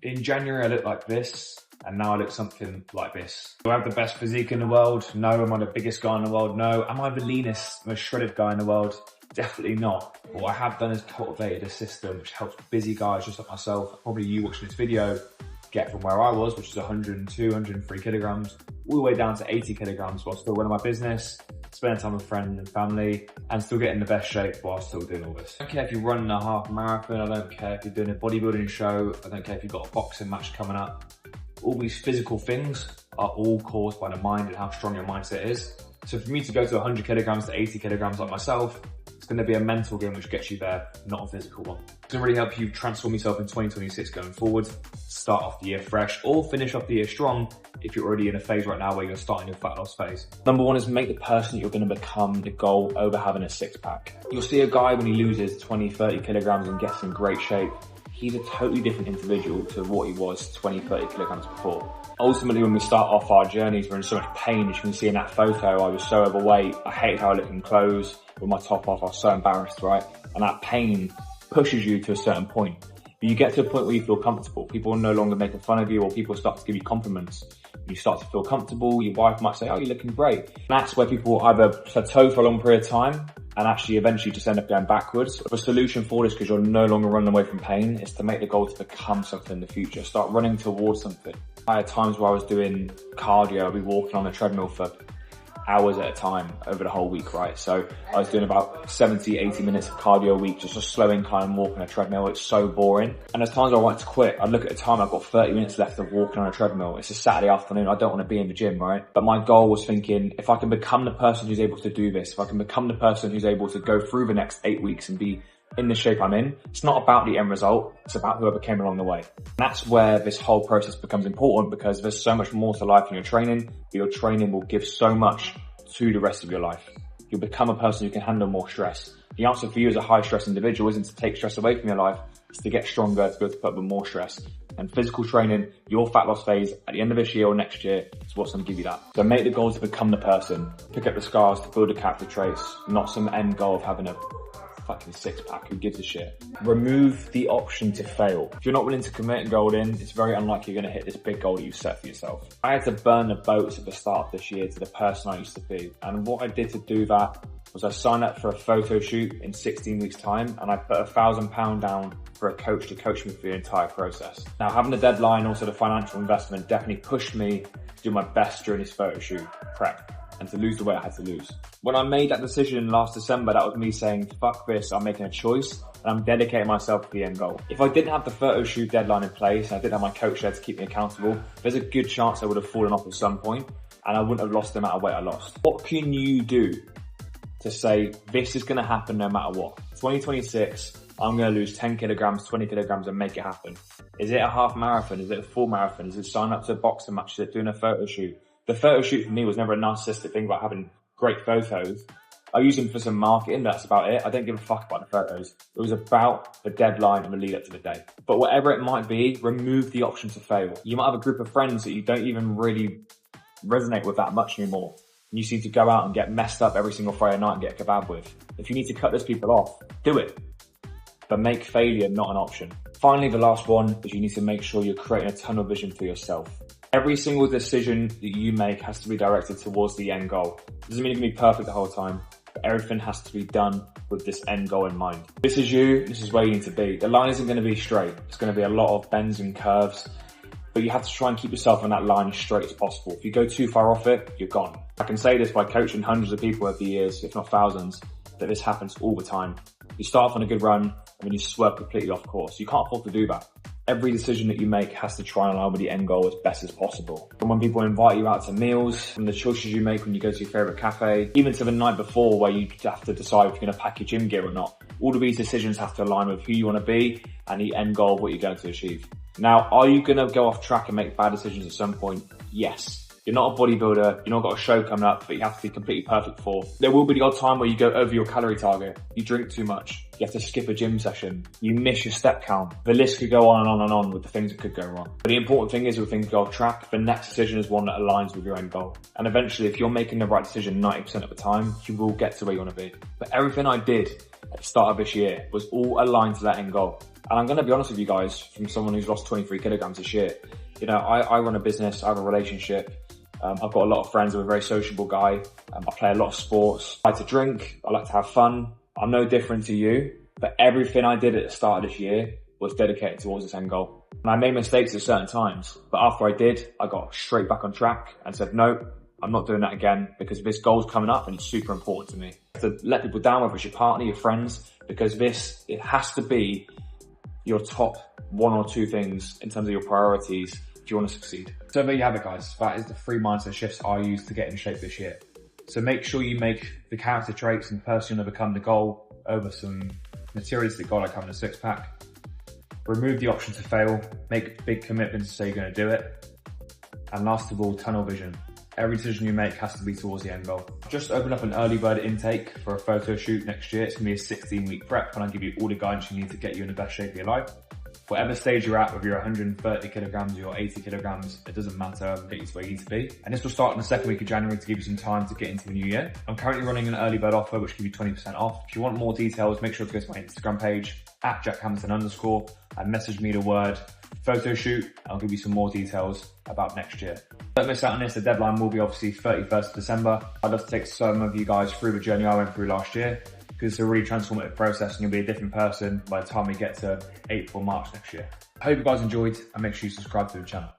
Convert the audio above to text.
In January, I looked like this, and now I look something like this. Do I have the best physique in the world? No. Am I the biggest guy in the world? No. Am I the leanest, most shredded guy in the world? Definitely not. What I have done is cultivated a system which helps busy guys just like myself, probably you watching this video, get from where I was, which is 102, 103 kilograms, all the way down to 80 kilograms while still running my business, spending time with friends and family, and still getting the best shape while still doing all this. I don't care if you're running a half marathon, I don't care if you're doing a bodybuilding show, I don't care if you've got a boxing match coming up. All these physical things are all caused by the mind and how strong your mindset is. So for me to go to 100 kilograms to 80 kilograms like myself, it's going to be a mental game which gets you there, not a physical one. It's going to really help you transform yourself in 2026 going forward, start off the year fresh, or finish off the year strong if you're already in a phase right now where you're starting your fat loss phase. Number one is make the person you're going to become the goal over having a six pack. You'll see a guy when he loses 20, 30 kilograms and gets in great shape, he's a totally different individual to what he was 20, 30 kilograms before. Ultimately, when we start off our journeys, we're in so much pain. As you can see in that photo, I was so overweight. I hated how I looked in clothes with my top off. I was so embarrassed, right? And that pain pushes you to a certain point. But you get to a point where you feel comfortable. People are no longer making fun of you, or people start to give you compliments. You start to feel comfortable. Your wife might say, oh, you're looking great. And that's where people either plateau for a long period of time and actually eventually just end up going backwards. The solution for this, because you're no longer running away from pain, is to make the goal to become something in the future. Start running towards something. I had times where I was doing cardio, I'd be walking on a treadmill for hours at a time over the whole week, right? So I was doing about 70, 80 minutes of cardio a week, just a slow incline and walking on a treadmill. It's so boring. And there's times I wanted to quit. I'd look at the time, I've got 30 minutes left of walking on a treadmill. It's a Saturday afternoon. I don't want to be in the gym, right? But my goal was thinking, if I can become the person who's able to do this, if I can become the person who's able to go through the next 8 weeks and be in the shape I'm in, it's not about the end result, it's about who I became along the way. And that's where this whole process becomes important, because there's so much more to life in your training, but your training will give so much to the rest of your life. You'll become a person who can handle more stress. The answer for you as a high stress individual isn't to take stress away from your life, it's to get stronger, to be able to put up with more stress. And physical training, your fat loss phase at the end of this year or next year is what's going to give you that. So make the goal to become the person. Pick up the scars to build the character traits, not some end goal of having a fucking six pack. Who gives a shit? Remove the option to fail. If you're not willing to commit and go all in, it's very unlikely you're going to hit this big goal that you set for yourself. I had to burn the boats at the start of this year to the person I used to be. And what I did to do that was I signed up for a photo shoot in 16 weeks time, and I put £1,000 down for a coach to coach me through the entire process. Now, having the deadline, also the financial investment, definitely pushed me to do my best during this photo shoot prep and to lose the weight I had to lose. When I made that decision last December, that was me saying, fuck this, I'm making a choice and I'm dedicating myself to the end goal. If I didn't have the photo shoot deadline in place and I didn't have my coach there to keep me accountable, there's a good chance I would have fallen off at some point and I wouldn't have lost the amount of weight I lost. What can you do to say, this is gonna happen no matter what? 2026, I'm gonna lose 10 kilograms, 20 kilograms and make it happen. Is it a half marathon? Is it a full marathon? Is it sign up to a boxing match? Is it doing a photo shoot? The photo shoot for me was never a narcissistic thing about having great photos. I use them for some marketing, that's about it. I don't give a fuck about the photos. It was about the deadline and the lead up to the day. But whatever it might be, remove the option to fail. You might have a group of friends that you don't even really resonate with that much anymore. And you seem to go out and get messed up every single Friday night and get a kebab with. If you need to cut those people off, do it. But make failure not an option. Finally, the last one is you need to make sure you're creating a tunnel vision for yourself. Every single decision that you make has to be directed towards the end goal. It doesn't mean it can be perfect the whole time, but everything has to be done with this end goal in mind. This is you, this is where you need to be. The line isn't going to be straight. It's going to be a lot of bends and curves, but you have to try and keep yourself on that line as straight as possible. If you go too far off it, you're gone. I can say this by coaching hundreds of people over the years, if not thousands, that this happens all the time. You start off on a good run, and then you swerve completely off course. You can't afford to do that. Every decision that you make has to try and align with the end goal as best as possible. From when people invite you out to meals, from the choices you make when you go to your favorite cafe, even to the night before where you have to decide if you're going to pack your gym gear or not. All of these decisions have to align with who you want to be and the end goal of what you're going to achieve. Now, are you going to go off track and make bad decisions at some point? Yes. You're not a bodybuilder, you've not got a show coming up that you have to be completely perfect for. There will be the odd time where you go over your calorie target, you drink too much, you have to skip a gym session, you miss your step count. The list could go on and on and on with the things that could go wrong. But the important thing is when things go off track, the next decision is one that aligns with your end goal. And eventually, if you're making the right decision 90% of the time, you will get to where you want to be. But everything I did at the start of this year was all aligned to that end goal. And I'm going to be honest with you guys, from someone who's lost 23 kilograms this year, you know, I run a business, I have a relationship. I've got a lot of friends. I'm a very sociable guy. I play a lot of sports. I like to drink. I like to have fun. I'm no different to you, but everything I did at the start of this year was dedicated towards this end goal. And I made mistakes at certain times, but after I did, I got straight back on track and said, no, I'm not doing that again, because this goal's coming up and it's super important to me. To let people down, whether it's your partner, your friends, because it has to be your top 1 or 2 things in terms of your priorities if you want to succeed. So there you have it, guys. That is the 3 mindset shifts I used to get in shape this year. So make sure you make the character traits and the person you want to become the goal over some materialistic goal like having a 6-pack. Remove the option to fail. Make big commitments to say you're going to do it. And last of all, tunnel vision. Every decision you make has to be towards the end goal. Just open up an early bird intake for a photo shoot next year. It's going to be a 16-week prep, and I'll give you all the guidance you need to get you in the best shape of your life. Whatever stage you're at, whether you're 130 kilograms or 80 kilograms, it doesn't matter. I'll get you to where you need to be. And this will start in the 2nd week of January to give you some time to get into the new year. I'm currently running an early bird offer, which will give you 20% off. If you want more details, make sure to go to my Instagram page, @JackHamilton_, and message me the word photo shoot. I'll give you some more details about next year. Don't miss out on this. The deadline will be obviously 31st of December. I'd love to take some of you guys through the journey I went through last year, because it's a really transformative process and you'll be a different person by the time we get to April, March next year. I hope you guys enjoyed, and make sure you subscribe to the channel.